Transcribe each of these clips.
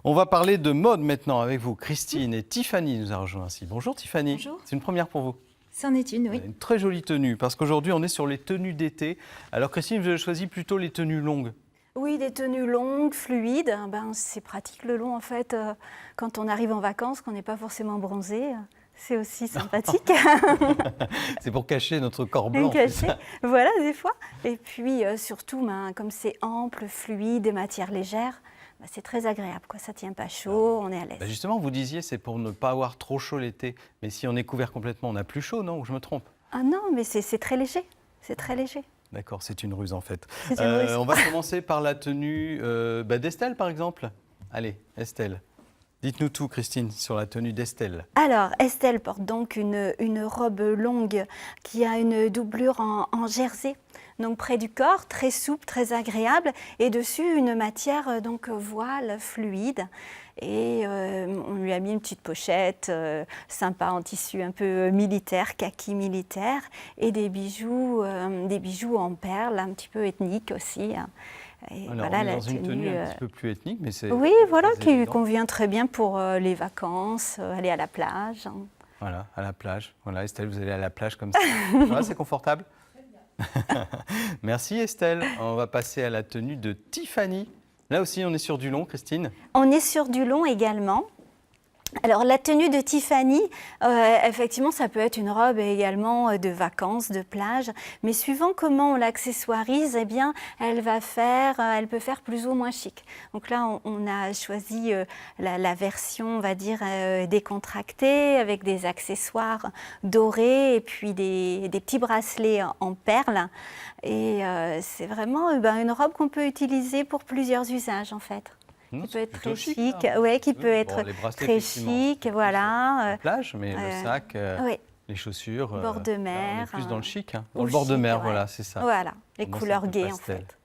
On va parler de mode maintenant avec vous. Christine et Tiffany nous a rejoint ainsi. Bonjour Tiffany. Bonjour. C'est une première pour vous. C'en est une, oui. Une très jolie tenue parce qu'aujourd'hui on est sur les tenues d'été. Alors Christine, vous avez choisi plutôt les tenues longues. Oui, des tenues longues, fluides. C'est pratique le long en fait. Quand on arrive en vacances, qu'on n'est pas forcément bronzé, c'est aussi sympathique. C'est pour cacher notre corps blanc. Caché, voilà des fois. Et puis surtout, comme c'est ample, fluide, des matières légères, c'est très agréable, quoi. Ça ne tient pas chaud, on est à l'aise. Justement, vous disiez c'est pour ne pas avoir trop chaud l'été. Mais si on est couvert complètement, on n'a plus chaud, non? Ou je me trompe? Ah non, mais c'est très léger. C'est très léger. D'accord, c'est une ruse en fait. C'est une ruse. On va commencer par la tenue d'Estelle par exemple. Allez, Estelle. Dites-nous tout, Christine, sur la tenue d'Estelle. Alors, Estelle porte donc une robe longue qui a une doublure en jersey, donc près du corps, très souple, très agréable, et dessus une matière donc voile fluide. Et on lui a mis une petite pochette sympa en tissu un peu militaire, kaki militaire, et des bijoux en perles, un petit peu ethniques aussi. Et alors, voilà, on est dans une tenue un petit peu plus ethnique, mais c'est... Oui, voilà, qui convient très bien pour les vacances, aller à la plage. Voilà, à la plage. Voilà, Estelle, vous allez à la plage comme ça. Voilà, c'est confortable? Merci Estelle. On va passer à la tenue de Tiffany. Là aussi, on est sur du long, Christine? On est sur du long également. Alors la tenue de Tiffany, effectivement ça peut être une robe également de vacances, de plage, mais suivant comment on l'accessoirise, eh bien elle peut faire plus ou moins chic. Donc là on a choisi la version, on va dire, décontractée, avec des accessoires dorés et puis des petits bracelets en perles. Et c'est vraiment une robe qu'on peut utiliser pour plusieurs usages en fait. Qui peut être très chic, ouais, qui peut être très chic, voilà. La plage, mais le sac, les chaussures. Bord de mer. On est plus dans le chic, hein. Dans le bord de mer, voilà, c'est ça. Voilà, les couleurs gaies en fait.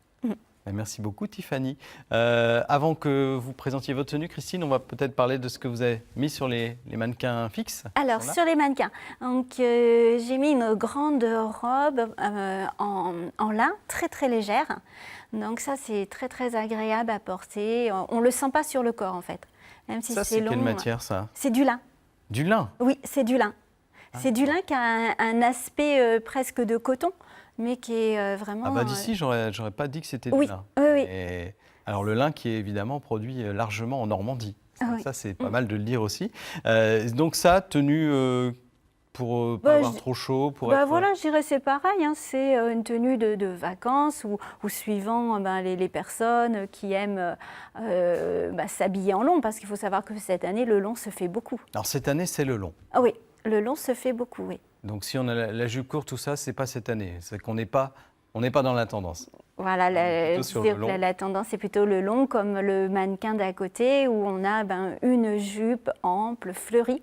Merci beaucoup Tiffany. Avant que vous présentiez votre tenue, Christine, on va peut-être parler de ce que vous avez mis sur les mannequins fixes. Alors sur les mannequins, donc j'ai mis une grande robe en lin, très très légère. Donc ça c'est très très agréable à porter. On le sent pas sur le corps en fait. Même si ça c'est quelle matière ça? C'est du lin. Du lin? Oui, c'est du lin. C'est du lin qui a un aspect presque de coton, mais qui est vraiment... Ah bah d'ici, j'aurais pas dit que c'était du lin. Oui. Et alors le lin qui est évidemment produit largement en Normandie. Ça c'est pas mal de le dire aussi. Donc ça, tenue pour pas avoir trop chaud, pour être... Voilà, je dirais c'est pareil. Hein, c'est une tenue de vacances ou suivant les personnes qui aiment s'habiller en long, parce qu'il faut savoir que cette année, le long se fait beaucoup. Alors cette année, c'est le long. Ah oui, le long se fait beaucoup, oui. Donc si on a la jupe courte, tout ça, c'est pas cette année. C'est qu'on n'est pas dans la tendance. Voilà, la tendance est plutôt le long, comme le mannequin d'à côté, où on a une jupe ample, fleurie.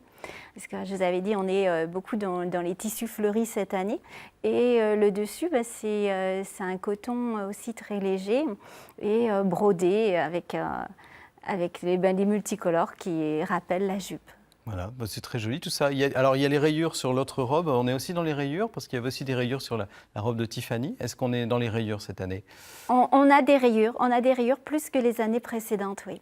Parce que je vous avais dit, on est beaucoup dans les tissus fleuris cette année. Et le dessus, c'est un coton aussi très léger et brodé avec les multicolores qui rappellent la jupe. Voilà, c'est très joli tout ça. Alors il y a les rayures sur l'autre robe. On est aussi dans les rayures parce qu'il y avait aussi des rayures sur la robe de Tiffany. Est-ce qu'on est dans les rayures cette année? On a des rayures plus que les années précédentes, oui.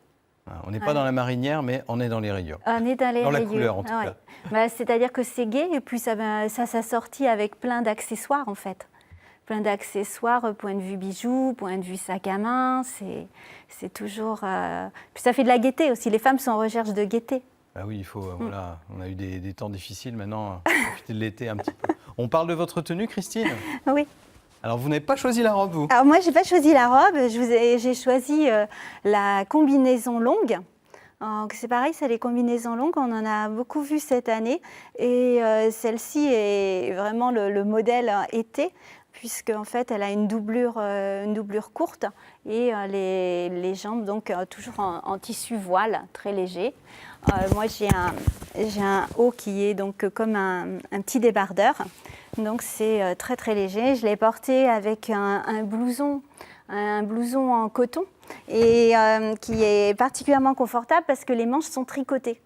On n'est pas dans la marinière, mais on est dans les rayures. On est dans les rayures. La couleur en tout cas. C'est-à-dire que c'est gai et puis ça s'assortit avec plein d'accessoires en fait. Plein d'accessoires, point de vue bijoux, point de vue sac à main. C'est toujours... Puis ça fait de la gaieté aussi. Les femmes sont en recherche de gaieté. Bah oui, il faut, voilà, on a eu des temps difficiles, maintenant, profiter de l'été un petit peu. On parle de votre tenue, Christine? Oui. Alors, vous n'avez pas choisi la robe, vous? Alors moi, je n'ai pas choisi la robe, j'ai choisi la combinaison longue. C'est pareil, c'est les combinaisons longues, on en a beaucoup vu cette année. Et celle-ci est vraiment le modèle été, puisque en fait, elle a une doublure courte et les jambes, donc toujours en tissu voile, très léger. Moi, j'ai un haut qui est donc comme un petit débardeur. Donc, c'est très, très léger. Je l'ai porté avec un blouson en coton et qui est particulièrement confortable parce que les manches sont tricotées.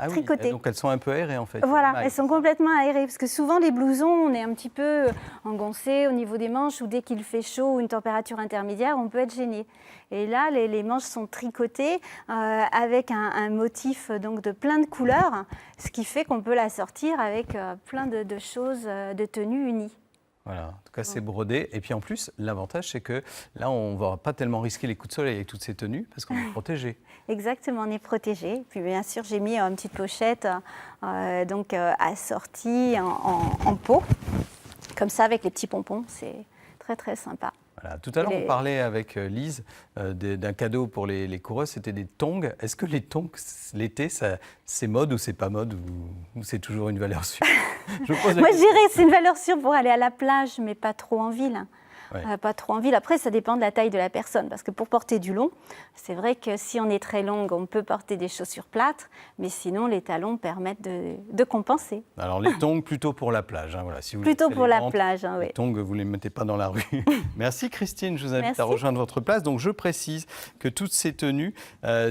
tricotées. Donc elles sont un peu aérées en fait. Voilà, elles sont complètement aérées parce que souvent les blousons, on est un petit peu engoncé au niveau des manches ou dès qu'il fait chaud ou une température intermédiaire, on peut être gêné. Et là, les manches sont tricotées avec un motif donc de plein de couleurs, ce qui fait qu'on peut la sortir avec plein de choses, de tenues unies. Voilà, en tout cas c'est brodé. Et puis en plus, l'avantage c'est que là on ne va pas tellement risquer les coups de soleil avec toutes ces tenues parce qu'on est protégé. Exactement, on est protégé. Puis bien sûr, j'ai mis une petite pochette assortie en peau, comme ça avec les petits pompons, c'est très très sympa. Voilà. Tout à l'heure, on parlait avec Lise d'un cadeau pour les coureuses, c'était des tongs. Est-ce que les tongs, l'été, c'est mode ou c'est pas mode ou c'est toujours une valeur sûre? Moi, je dirais que c'est une valeur sûre pour aller à la plage, mais pas trop en ville. Ouais. Pas trop en ville. Après, ça dépend de la taille de la personne, parce que pour porter du long, c'est vrai que si on est très longue, on peut porter des chaussures plates, mais sinon, les talons permettent de compenser. Alors, les tongs, plutôt pour la plage. Hein, voilà. Si vous plutôt pour la plage, hein, oui. Les tongs, vous ne les mettez pas dans la rue. Merci Christine, je vous invite à rejoindre votre place. Donc, je précise que toutes ces tenues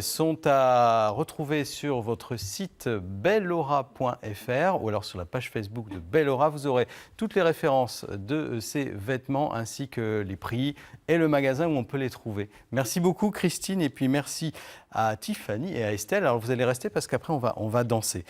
sont à retrouver sur votre site bellaura.fr ou alors sur la page Facebook de Bellaura. Vous aurez toutes les références de ces vêtements ainsi que les prix et le magasin où on peut les trouver. Merci beaucoup Christine et puis merci à Tiffany et à Estelle. Alors vous allez rester parce qu'après on va danser.